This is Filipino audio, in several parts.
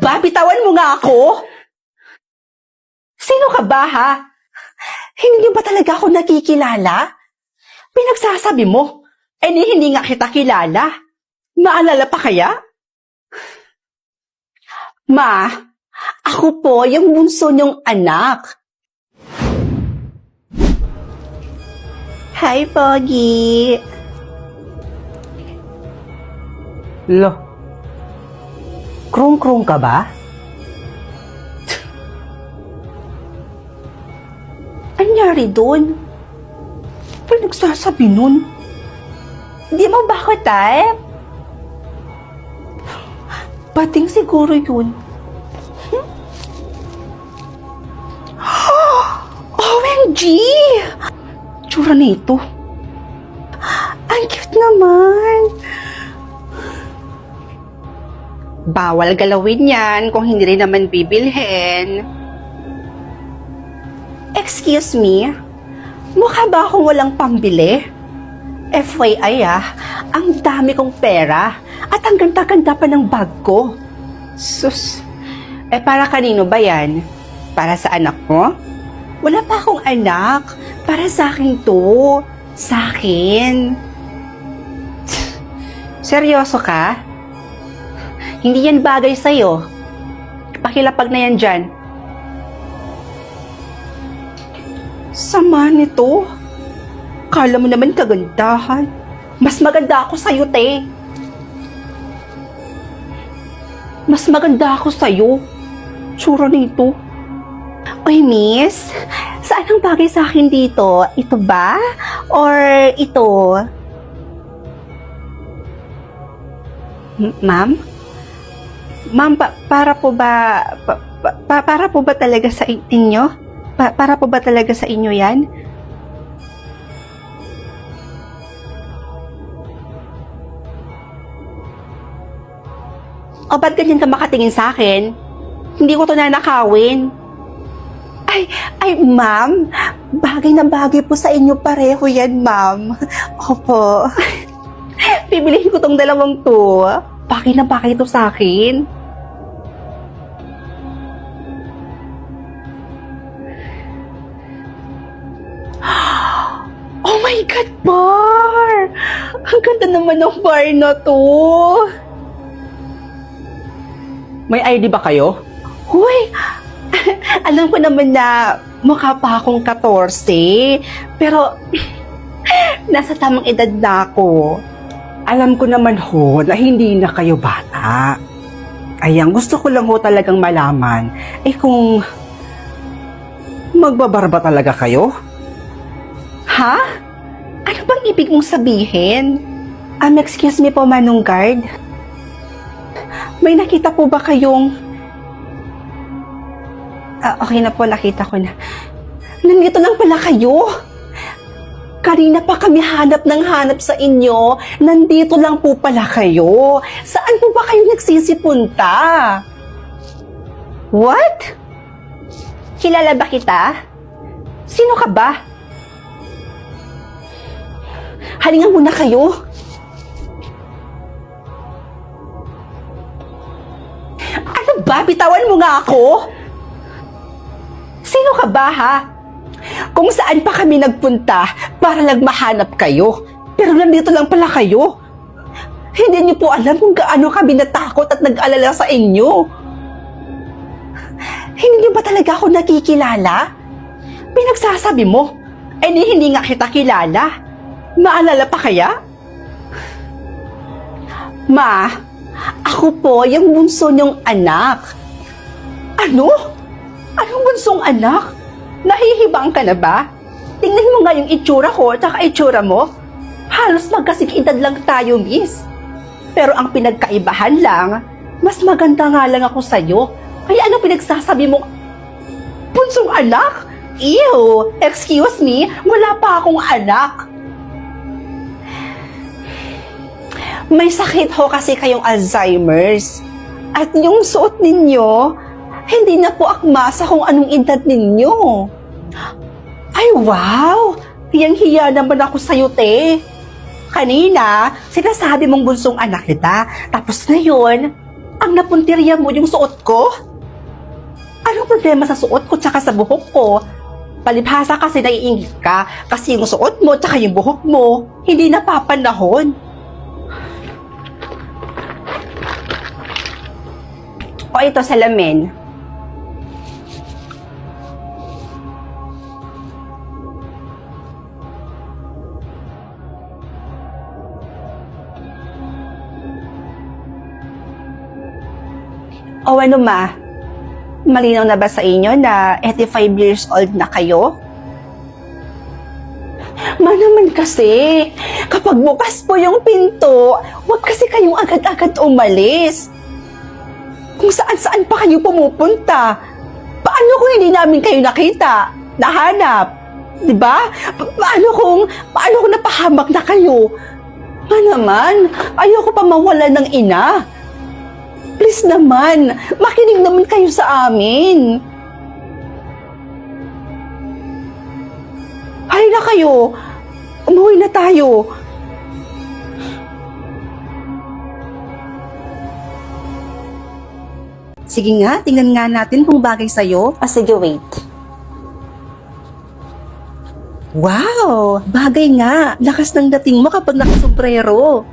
ba? Bitawan mo nga ako? Sino ka ba, ha? Hindi ba talaga ako nakikilala? Pinagsasabi mo, hindi nga kita kilala. Maalala pa kaya? Ma, ako po yung bunso niyong anak. Hi, Pogi. Lo, krung-krung ka ba? Anyari doon? Pinagsasabi nun? Di mo ba ako type? Pating siguro yun. OMG! Tsura nito. Ang cute naman. Bawal galawin yan kung hindi rin naman bibilhin. Excuse me, mukha ba akong walang pambili? FYI ang dami kong pera at ang ganda-ganda pa ng bag ko. Sus, para kanino ba yan? Para sa anak mo? Wala pa akong anak. Para sa akin to. Sa akin. Seryoso ka? Hindi yan bagay sa'yo. Pakilapag na yan dyan. Sama nito. Kala mo naman kagandahan. Mas maganda ako sa'yo, te. Mas maganda ako sa'yo. Tsura nito. Oy, miss. Saan ang bagay sa akin dito? Ito ba? Or ito? Ma'am? Ma'am, para po ba para po ba talaga sa inyo? Para po ba talaga sa inyo 'yan? O ba't ganyan ka makatingin sa akin? Hindi ko to nanakawin. Ay, ma'am, bagay na bagay po sa inyo pareho yan, ma'am. Opo. Bibilihin ko tong dalawang to. Bagay na bagay to sa akin. Oh my God, Bar! Ang ganda naman ng bar na to. May ID ba kayo? Huy! Alam ko naman na mukha pa akong 14, pero nasa tamang edad na ako. Alam ko naman ho na hindi na kayo bata. Ayan, gusto ko lang ho talagang malaman, kung magbabarba talaga kayo? Ha? Ano bang ibig mong sabihin? Excuse me po, Manong Guard. May nakita po ba kayong... okay na po, nakita ko na. Nandito lang pala kayo. Kanina pa kami hanap sa inyo. Nandito lang po pala kayo. Saan po ba kayo nagsisipunta? What? Kilala ba kita? Sino ka ba? Halingan muna kayo. Ano ba? Bitawan mo nga ako. Sino ka ba, ha? Kung saan pa kami nagpunta para lang mahanap kayo. Pero nandito lang pala kayo. Hindi niyo po alam kung gaano kami natakot at nag-alala sa inyo. Hindi niyo ba talaga ako nakikilala? Pinagsasabi mo, hindi nga kita kilala. Maalala pa kaya? Ma, ako po yung bunso niyong anak. Ano? Anong bunsong anak? Nahihibang ka na ba? Tingnan mo nga yung itsura ko at saka itsura mo. Halos magkasing edad lang tayo, miss. Pero ang pinagkaibahan lang, mas maganda nga lang ako sa'yo. Kaya ano pinagsasabi mong bunsong anak? Ew! Excuse me, wala pa akong anak. May sakit ho kasi kayong Alzheimer's. At yung suot ninyo, hindi na po akma sa kung anong edad ninyo. Ay, wow! Hiyang-hiya naman ako sa'yo, te. Kanina, sinasabi mong bunsong anak kita. Tapos ngayon, ang napuntirya mo yung suot ko? Anong problema sa suot ko tsaka sa buhok ko? Palibhasa kasi naiingit ka kasi yung suot mo tsaka yung buhok mo hindi napapanahon. O ito salamin. O ano ma? Malinaw na ba sa inyo na 85 years old na kayo? Ma naman kasi, kapag bukas po yung pinto, huwag kasi kayong agad-agad umalis. Kung saan-saan pa kayo pumupunta. Paano kung hindi namin kayo nakita, nahanap? Diba? Paano kung napahamak na kayo? Ma naman, ayoko pa mawala ng ina. Please naman, makinig naman kayo sa amin. Halina kayo, umuwi na tayo. Sige nga, tingnan nga natin kung bagay sa'yo. Sige, wait. Wow, bagay nga. Lakas ng dating mo kapag nakasombrero.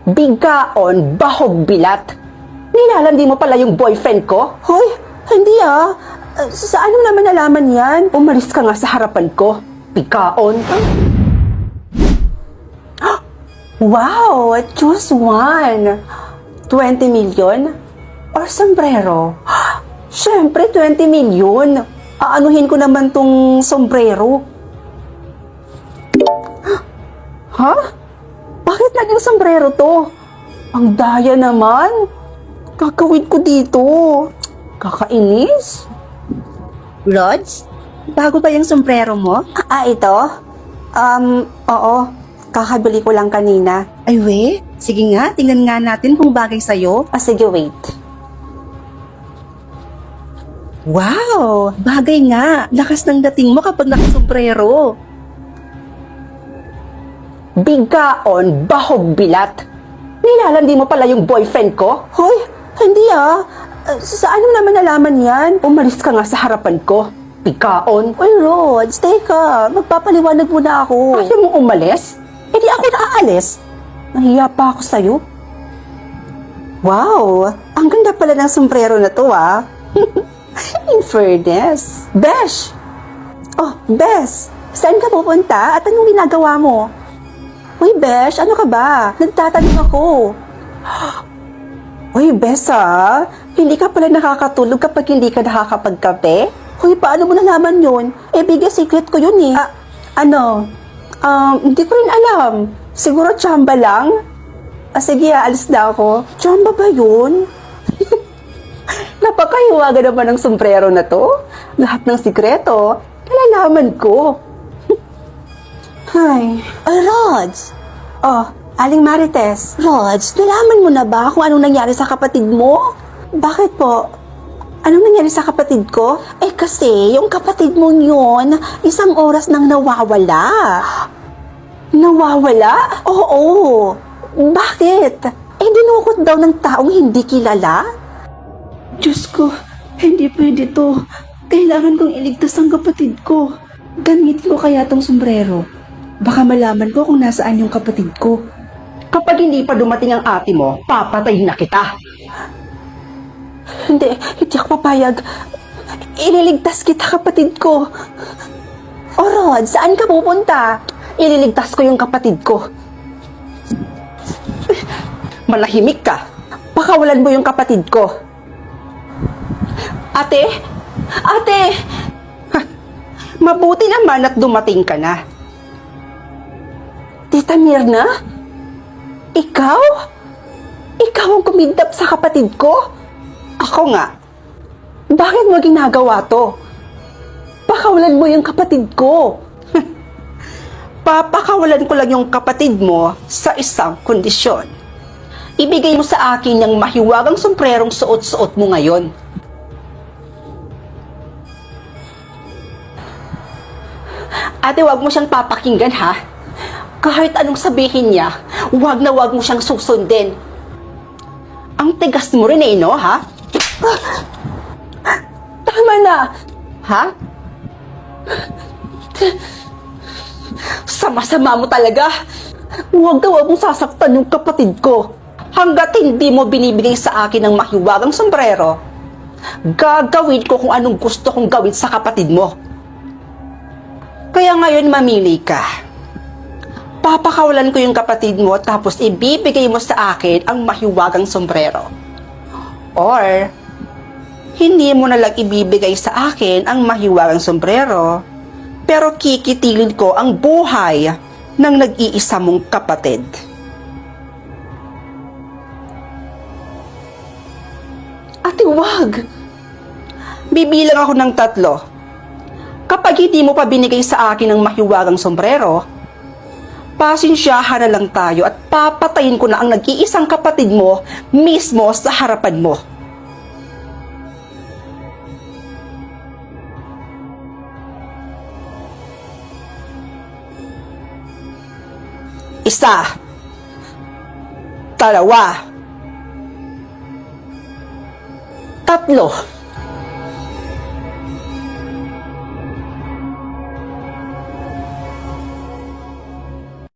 Bigkaon, bahog bilat. Nilalandi mo pala yung boyfriend ko? Hoy, hindi ah. Saan mo naman nalaman yan? Umalis ka nga sa harapan ko. Bigkaon. Wow, choose one. 20 million? Or sombrero? Siyempre, 20 million. Aanuhin ko naman tong sombrero. Ha? Bakit naging sombrero to? Ang daya naman. Kakawin ko dito. Kakainis. Rods, bago ba yung sombrero mo? Ito? Oo. Kakabili ko lang kanina. Ay, we? Sige nga, tingnan nga natin kung bagay sa'yo. Sige, wait. Wow! Bagay nga. Lakas ng dating mo kapag nakasombrero. Bigkaon, bahog bilat. Nilalandi mo pala yung boyfriend ko? Hoy, hindi ah. Saan mo naman nalaman yan? Umalis ka nga sa harapan ko. Bigkaon. Uy, Rods, teka. Magpapaliwanag muna ako. Ayaw mong umalis? Hindi ako naaalis. Nahiya pa ako sa'yo. Wow, ang ganda pala ng sombrero na to ah. In fairness. Besh! Oh, Besh, saan ka pupunta at anong ginagawa mo? Uy, Besh, ano ka ba? Nagtatanong ako. Uy, Besh hindi ka pala nakakatulog kapag hindi ka nakakapagkape? Uy, paano mo nalaman yun? Biggest secret ko yun eh. Hindi ko rin alam. Siguro tsamba lang? Sige, alis na ako. Tsamba ba yun? Napakahiwaga naman ng sombrero na to. Lahat ng sikreto, nalalaman ko. Ay, Rods. Aling Marites. Rods, nalaman mo na ba kung anong nangyari sa kapatid mo? Bakit po? Anong nangyari sa kapatid ko? Kasi yung kapatid mo yun, 1 oras nang nawawala. Nawawala? Oo. Bakit? Dinukot daw ng taong hindi kilala? Diyos ko, hindi pwede to. Kailangan kong iligtas ang kapatid ko. Gamitin ko kaya tong sombrero. Baka malaman ko kung nasaan yung kapatid ko. Kapag hindi pa dumating ang ate mo, papatayin na kita. Hindi ako papayag. Ililigtas kita, kapatid ko. Rod, saan ka pupunta? Ililigtas ko yung kapatid ko. Manahimik ka. Pakawalan mo yung kapatid ko. Ate? Mabuti naman at dumating ka na. Tita Mirna? Ikaw? Ikaw ang kumidnap sa kapatid ko? Ako nga. Bakit mo ginagawa to? Pakawalan mo yung kapatid ko. Papakawalan ko lang yung kapatid mo sa isang kondisyon. Ibigay mo sa akin yung mahiwagang sombrerong suot-suot mo ngayon. Ate, wag mo siyang papakinggan, ha? Kahit anong sabihin niya, wag na wag mo siyang susundin. Ang tigas mo rin no, ha? Tama na! Ha? Sama-sama mo talaga. Huwag daw akong sasaktan yung kapatid ko. Hanggat hindi mo binibigay sa akin ang mahiwagang sombrero, gagawin ko kung anong gusto kong gawin sa kapatid mo. Kaya ngayon mamili ka. Papakawalan ko yung kapatid mo tapos ibibigay mo sa akin ang mahiwagang sombrero. Or, hindi mo na lang ibibigay sa akin ang mahiwagang sombrero, pero kikitilin ko ang buhay ng nag-iisa mong kapatid. Ate, wag! Bibilang ako ng 3. Kapag hindi mo pa binigay sa akin ang mahiwagang sombrero, pasensyahan na lang tayo at papatayin ko na ang nag-iisang kapatid mo mismo sa harapan mo. Isa, 2, 3.